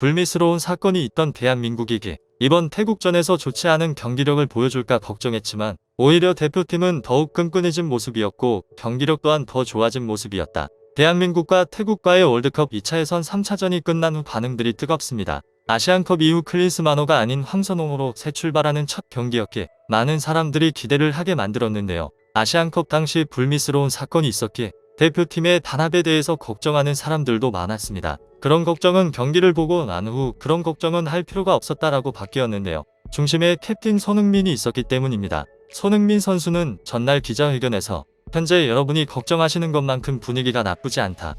불미스러운 사건이 있던 대한민국이기에 이번 태국전에서 좋지 않은 경기력을 보여줄까 걱정했지만 오히려 대표팀은 더욱 끈끈해진 모습이었고 경기력 또한 더 좋아진 모습이었다. 대한민국과 태국과의 월드컵 2차 예선 3차전이 끝난 후 반응들이 뜨겁습니다. 아시안컵 이후 클린스만호가 아닌 황선홍으로 새 출발하는 첫 경기였기에 많은 사람들이 기대를 하게 만들었는데요. 아시안컵 당시 불미스러운 사건이 있었기에 대표팀의 단합에 대해서 걱정하는 사람들도 많았습니다. 그런 걱정은 경기를 보고 난 후 그런 걱정은 할 필요가 없었다라고 바뀌었는데요. 중심에 캡틴 손흥민이 있었기 때문입니다. 손흥민 선수는 전날 기자회견에서 현재 여러분이 걱정하시는 것만큼 분위기가 나쁘지 않다.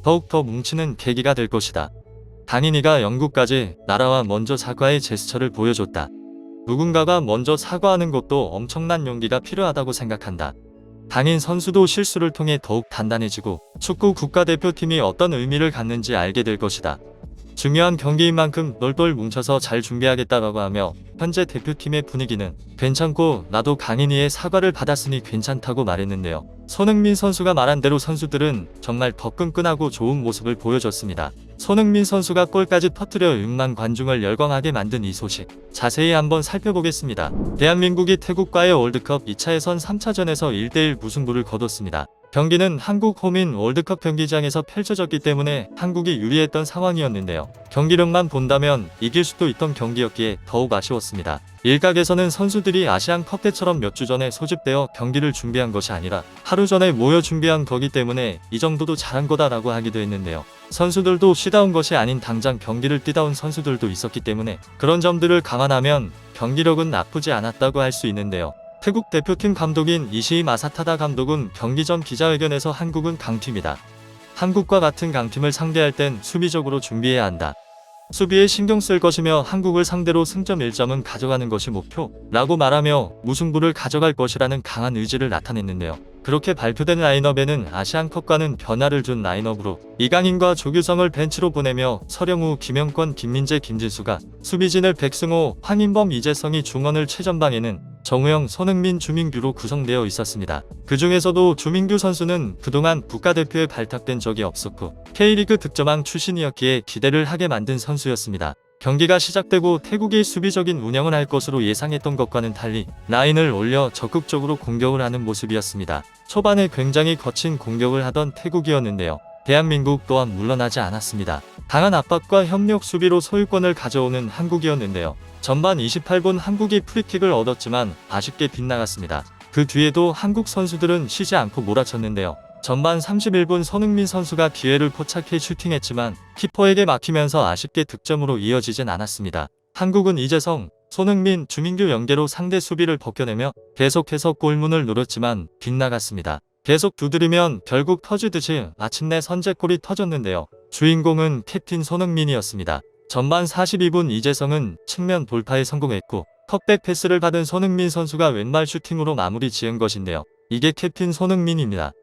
더욱더 뭉치는 계기가 될 것이다. 당인이가 영국까지 나라와 먼저 사과의 제스처를 보여줬다. 누군가가 먼저 사과하는 것도 엄청난 용기가 필요하다고 생각한다. 당인 선수도 실수를 통해 더욱 단단해지고 축구 국가대표팀이 어떤 의미를 갖는지 알게 될 것이다. 중요한 경기인 만큼 똘똘 뭉쳐서 잘 준비하겠다고 하며 현재 대표팀의 분위기는 괜찮고 나도 강인이의 사과를 받았으니 괜찮다고 말했는데요. 손흥민 선수가 말한 대로 선수들은 정말 더 끈끈하고 좋은 모습을 보여줬습니다. 손흥민 선수가 골까지 터뜨려 6만 관중을 열광하게 만든 이 소식 자세히 한번 살펴보겠습니다. 대한민국이 태국과의 월드컵 2차 예선 3차전에서 1대1 무승부를 거뒀습니다. 경기는 한국 홈인 월드컵 경기장에서 펼쳐졌기 때문에 한국이 유리했던 상황이었는데요. 경기력만 본다면 이길 수도 있던 경기였기에 더욱 아쉬웠습니다. 일각에서는 선수들이 아시안컵 때처럼 몇 주 전에 소집되어 경기를 준비한 것이 아니라 하루 전에 모여 준비한 거기 때문에 이 정도도 잘한 거다라고 하기도 했는데요. 선수들도 쉬다 온 것이 아닌 당장 경기를 뛰다 온 선수들도 있었기 때문에 그런 점들을 감안하면 경기력은 나쁘지 않았다고 할 수 있는데요. 태국 대표팀 감독인 이시임 아사타다 감독은 경기 전 기자회견에서 한국은 강팀이다. 한국과 같은 강팀을 상대할 땐 수비적으로 준비해야 한다. 수비에 신경 쓸 것이며 한국을 상대로 승점 1점은 가져가는 것이 목표라고 말하며 무승부를 가져갈 것이라는 강한 의지를 나타냈는데요. 그렇게 발표된 라인업에는 아시안컵과는 변화를 준 라인업으로 이강인과 조규성을 벤치로 보내며 서령우, 김영권, 김민재, 김진수가 수비진을 백승호, 황인범, 이재성이 중원을 최전방에는 정우영, 손흥민, 주민규로 구성되어 있었습니다. 그 중에서도 주민규 선수는 그동안 국가대표에 발탁된 적이 없었고 K리그 득점왕 출신이었기에 기대를 하게 만든 선수였습니다. 경기가 시작되고 태국이 수비적인 운영을 할 것으로 예상했던 것과는 달리 라인을 올려 적극적으로 공격을 하는 모습이었습니다. 초반에 굉장히 거친 공격을 하던 태국이었는데요. 대한민국 또한 물러나지 않았습니다. 강한 압박과 협력 수비로 소유권을 가져오는 한국이었는데요. 전반 28분 한국이 프리킥을 얻었지만 아쉽게 빗나갔습니다. 그 뒤에도 한국 선수들은 쉬지 않고 몰아쳤는데요. 전반 31분 손흥민 선수가 기회를 포착해 슈팅했지만 키퍼에게 막히면서 아쉽게 득점으로 이어지진 않았습니다. 한국은 이재성, 손흥민, 주민규 연계로 상대 수비를 벗겨내며 계속해서 골문을 노렸지만 빗나갔습니다. 계속 두드리면 결국 터지듯이 마침내 선제골이 터졌는데요. 주인공은 캡틴 손흥민이었습니다. 전반 42분 이재성은 측면 돌파에 성공했고 컵백 패스를 받은 손흥민 선수가 왼발 슈팅으로 마무리 지은 것인데요. 이게 캡틴 손흥민입니다.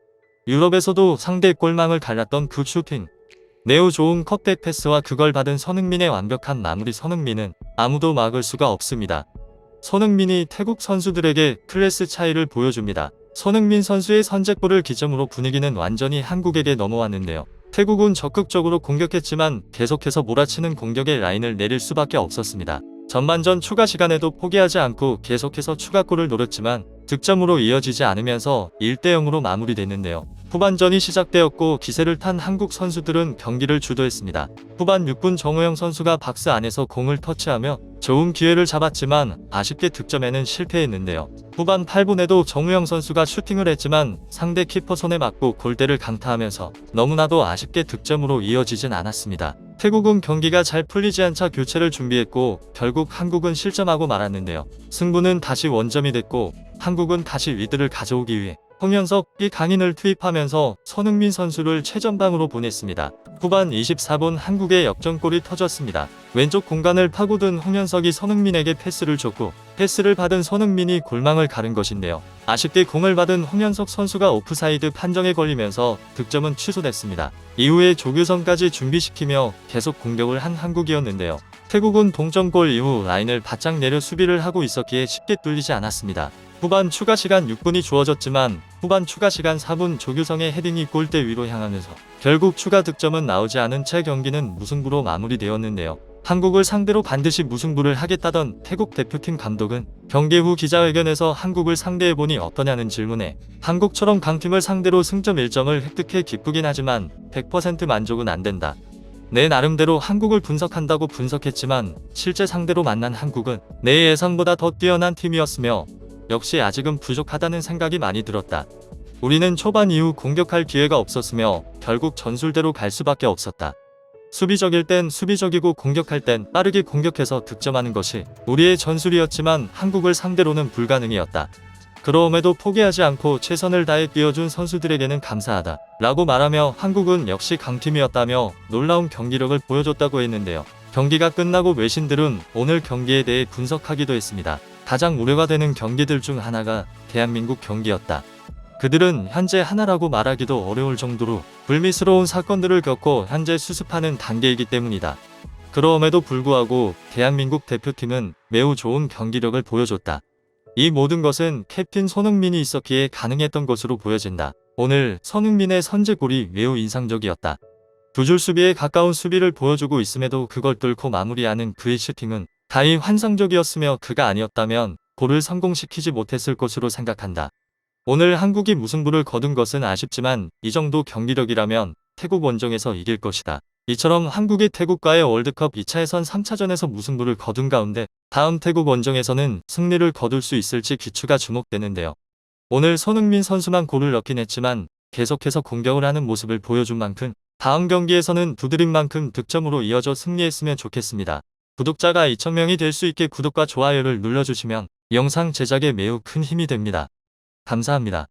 유럽에서도 상대 골망을 갈랐던 그 슈팅. 매우 좋은 컵백 패스와 그걸 받은 손흥민의 완벽한 마무리. 손흥민은 아무도 막을 수가 없습니다. 손흥민이 태국 선수들에게 클래스 차이를 보여줍니다. 손흥민 선수의 선제골을 기점으로 분위기는 완전히 한국에게 넘어왔는데요. 태국은 적극적으로 공격했지만 계속해서 몰아치는 공격의 라인을 내릴 수밖에 없었습니다. 전반전 추가 시간에도 포기하지 않고 계속해서 추가골을 노렸지만 득점으로 이어지지 않으면서 1대0으로 마무리됐는데요. 후반전이 시작되었고 기세를 탄 한국 선수들은 경기를 주도했습니다. 후반 6분 정우영 선수가 박스 안에서 공을 터치하며 좋은 기회를 잡았지만 아쉽게 득점에는 실패했는데요. 후반 8분에도 정우영 선수가 슈팅을 했지만 상대 키퍼 손에 맞고 골대를 강타하면서 너무나도 아쉽게 득점으로 이어지진 않았습니다. 태국은 경기가 잘 풀리지 않자 교체를 준비했고 결국 한국은 실점하고 말았는데요. 승부는 다시 원점이 됐고 한국은 다시 리드를 가져오기 위해 홍현석이 강인을 투입하면서 손흥민 선수를 최전방으로 보냈습니다. 후반 24분 한국의 역전골이 터졌습니다. 왼쪽 공간을 파고든 홍현석이 손흥민에게 패스를 줬고 패스를 받은 손흥민이 골망을 가른 것인데요. 아쉽게 공을 받은 홍현석 선수가 오프사이드 판정에 걸리면서 득점은 취소됐습니다. 이후에 조규성까지 준비시키며 계속 공격을 한 한국이었는데요. 태국은 동점골 이후 라인을 바짝 내려 수비를 하고 있었기에 쉽게 뚫리지 않았습니다. 후반 추가 시간 6분이 주어졌지만 후반 추가 시간 4분 조규성의 헤딩이 골대 위로 향하면서 결국 추가 득점은 나오지 않은 채 경기는 무승부로 마무리되었는데요. 한국을 상대로 반드시 무승부를 하겠다던 태국 대표팀 감독은 경기 후 기자회견에서 한국을 상대해보니 어떠냐는 질문에 한국처럼 강팀을 상대로 승점 1점을 획득해 기쁘긴 하지만 100% 만족은 안 된다. 내 나름대로 한국을 분석한다고 분석했지만 실제 상대로 만난 한국은 내 예상보다 더 뛰어난 팀이었으며 역시 아직은 부족하다는 생각이 많이 들었다. 우리는 초반 이후 공격할 기회가 없었으며 결국 전술대로 갈 수밖에 없었다. 수비적일 땐 수비적이고 공격할 땐 빠르게 공격해서 득점하는 것이 우리의 전술이었지만 한국을 상대로는 불가능이었다. 그럼에도 포기하지 않고 최선을 다해 뛰어준 선수들에게는 감사하다 라고 말하며 한국은 역시 강팀이었다며 놀라운 경기력을 보여줬다고 했는데요. 경기가 끝나고 외신들은 오늘 경기에 대해 분석하기도 했습니다. 가장 우려가 되는 경기들 중 하나가 대한민국 경기였다. 그들은 현재 하나라고 말하기도 어려울 정도로 불미스러운 사건들을 겪고 현재 수습하는 단계이기 때문이다. 그럼에도 불구하고 대한민국 대표팀은 매우 좋은 경기력을 보여줬다. 이 모든 것은 캡틴 손흥민이 있었기에 가능했던 것으로 보여진다. 오늘 손흥민의 선제골이 매우 인상적이었다. 두 줄 수비에 가까운 수비를 보여주고 있음에도 그걸 뚫고 마무리하는 그의 슈팅은 다히 환상적이었으며 그가 아니었다면 골을 성공시키지 못했을 것으로 생각한다. 오늘 한국이 무승부를 거둔 것은 아쉽지만 이 정도 경기력이라면 태국 원정에서 이길 것이다. 이처럼 한국이 태국과의 월드컵 2차 예선 3차전에서 무승부를 거둔 가운데 다음 태국 원정에서는 승리를 거둘 수 있을지 귀추가 주목되는데요. 오늘 손흥민 선수만 골을 넣긴 했지만 계속해서 공격을 하는 모습을 보여준 만큼 다음 경기에서는 두드린 만큼 득점으로 이어져 승리했으면 좋겠습니다. 구독자가 2,000명이 될 수 있게 구독과 좋아요를 눌러주시면 영상 제작에 매우 큰 힘이 됩니다. 감사합니다.